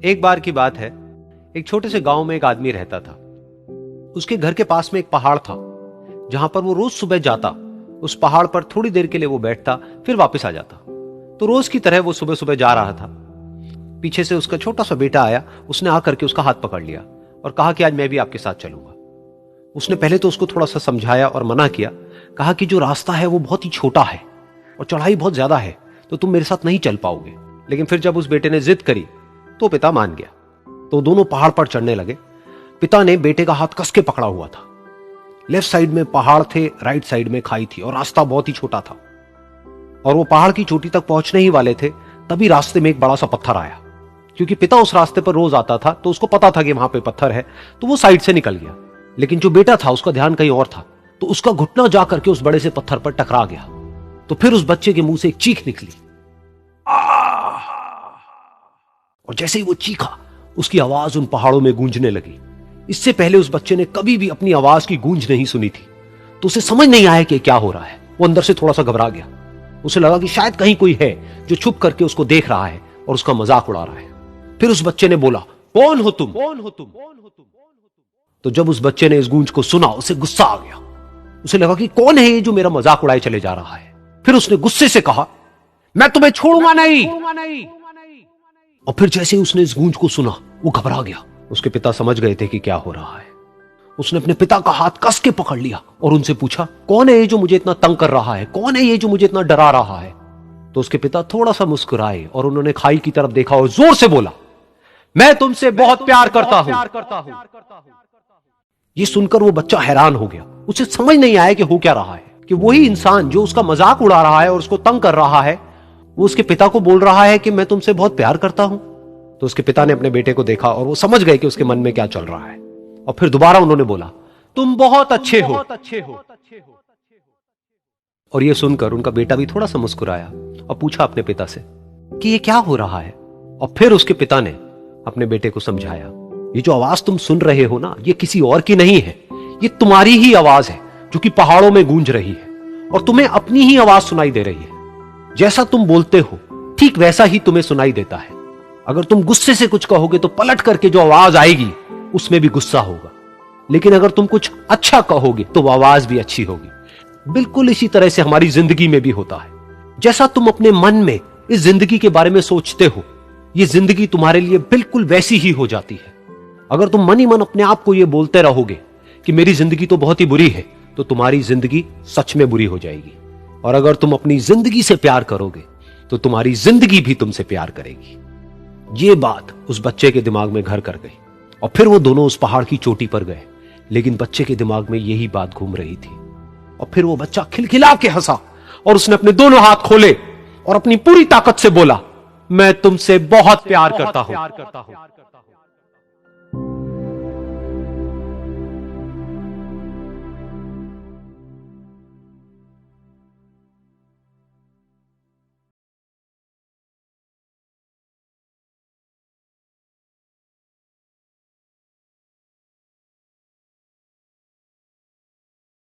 एक बार की बात है, एक छोटे से गांव में एक आदमी रहता था। उसके घर के पास में एक पहाड़ था, जहां पर वो रोज सुबह जाता। उस पहाड़ पर थोड़ी देर के लिए वो बैठता, फिर वापस आ जाता। तो रोज की तरह वो सुबह सुबह जा रहा था। पीछे से उसका छोटा सा बेटा आया। उसने आकर के उसका हाथ पकड़ लिया और कहा कि आज मैं भी आपके साथ चलूंगा। उसने पहले तो उसको थोड़ा सा समझाया और मना किया। कहा कि जो रास्ता है वो बहुत ही छोटा है और चढ़ाई बहुत ज्यादा है, तो तुम मेरे साथ नहीं चल पाओगे। लेकिन फिर जब उस बेटे ने जिद करी तो पिता मान गया। तो दोनों पहाड़ पर चढ़ने लगे। पिता ने बेटे का हाथ कस के पकड़ा हुआ था। लेफ्ट साइड में पहाड़ थे, राइट साइड में खाई थी और रास्ता बहुत ही छोटा था। और वो पहाड़ की चोटी तक पहुंचने ही वाले थे, तभी रास्ते में एक बड़ा सा पत्थर आया। क्योंकि पिता उस रास्ते पर रोज आता था, तो उसको पता था कि वहां पे पत्थर है, तो वो साइड से निकल गया। लेकिन जो बेटा था उसका ध्यान कहीं और था, तो उसका घुटना जा करके उस बड़े से पत्थर पर टकरा गया। तो फिर उस बच्चे के मुंह से एक चीख निकली। और जैसे ही वो चीखा, उसकी आवाज उन पहाड़ों में गूंजने लगी। इससे पहले उस बच्चे ने कभी भी अपनी आवाज की गूंज नहीं सुनी थी, तो उसे समझ नहीं आया कि क्या हो रहा है। वो अंदर से थोड़ा सा घबरा गया। उसे लगा कि शायद कहीं कोई है जो छुप करके उसको देख रहा है और उसका मजाक उड़ा रहा है। फिर उस बच्चे ने बोला, कौन हो तुम? कौन हो तुम? तो जब उस बच्चे ने इस गूंज को सुना, उसे गुस्सा आ गया। उसे लगा कि कौन है ये जो मेरा मजाक उड़ाए चले जा रहा है। फिर उसने गुस्से से कहा, मैं तुम्हें छोड़ूंगा नहीं। और फिर जैसे ही उसने इस गूंज को सुना, वो घबरा गया। उसके पिता समझ गए थे कि क्या हो रहा है। उसने अपने पिता का हाथ कस के पकड़ लिया और उनसे पूछा, कौन है ये जो मुझे इतना तंग कर रहा है? कौन है ये जो मुझे इतना डरा रहा है? तो उसके पिता थोड़ा सा मुस्कुराए और उन्होंने खाई की तरफ देखा और जोर से बोला, मैं तुमसे बहुत प्यार करता हूं। ये सुनकर वो बच्चा हैरान हो गया। उसे समझ नहीं आया कि हो क्या रहा है, कि वही इंसान जो उसका मजाक उड़ा रहा है और उसको तंग कर रहा है, वो उसके पिता को बोल रहा है कि मैं तुमसे बहुत प्यार करता हूं। तो उसके पिता ने अपने बेटे को देखा और वो समझ गए कि उसके मन में क्या चल रहा है। और फिर दोबारा उन्होंने बोला, तुम बहुत अच्छे हो। और ये सुनकर उनका बेटा भी थोड़ा सा मुस्कुराया और पूछा अपने पिता से कि ये क्या हो रहा है। और फिर उसके पिता ने अपने बेटे को समझाया, ये जो आवाज तुम सुन रहे हो ना, ये किसी और की नहीं है, ये तुम्हारी ही आवाज है जो कि पहाड़ों में गूंज रही है और तुम्हें अपनी ही आवाज सुनाई दे रही है। जैसा तुम बोलते हो ठीक वैसा ही तुम्हें सुनाई देता है। अगर तुम गुस्से से कुछ कहोगे तो पलट करके जो आवाज आएगी उसमें भी गुस्सा होगा, लेकिन अगर तुम कुछ अच्छा कहोगे तो वो आवाज भी अच्छी होगी। बिल्कुल इसी तरह से हमारी जिंदगी में भी होता है। जैसा तुम अपने मन में इस जिंदगी के बारे में सोचते हो, ये जिंदगी तुम्हारे लिए बिल्कुल वैसी ही हो जाती है। अगर तुम मन ही मन अपने आप को ये बोलते रहोगे कि मेरी जिंदगी तो बहुत ही बुरी है, तो तुम्हारी जिंदगी सच में बुरी हो जाएगी। और अगर तुम अपनी जिंदगी से प्यार करोगे तो तुम्हारी जिंदगी भी तुमसे प्यार करेगी। ये बात उस बच्चे के दिमाग में घर कर गई और फिर वो दोनों उस पहाड़ की चोटी पर गए। लेकिन बच्चे के दिमाग में यही बात घूम रही थी। और फिर वो बच्चा खिलखिला के हंसा और उसने अपने दोनों हाथ खोले और अपनी पूरी ताकत से बोला, मैं तुमसे बहुत प्यार करता हूं।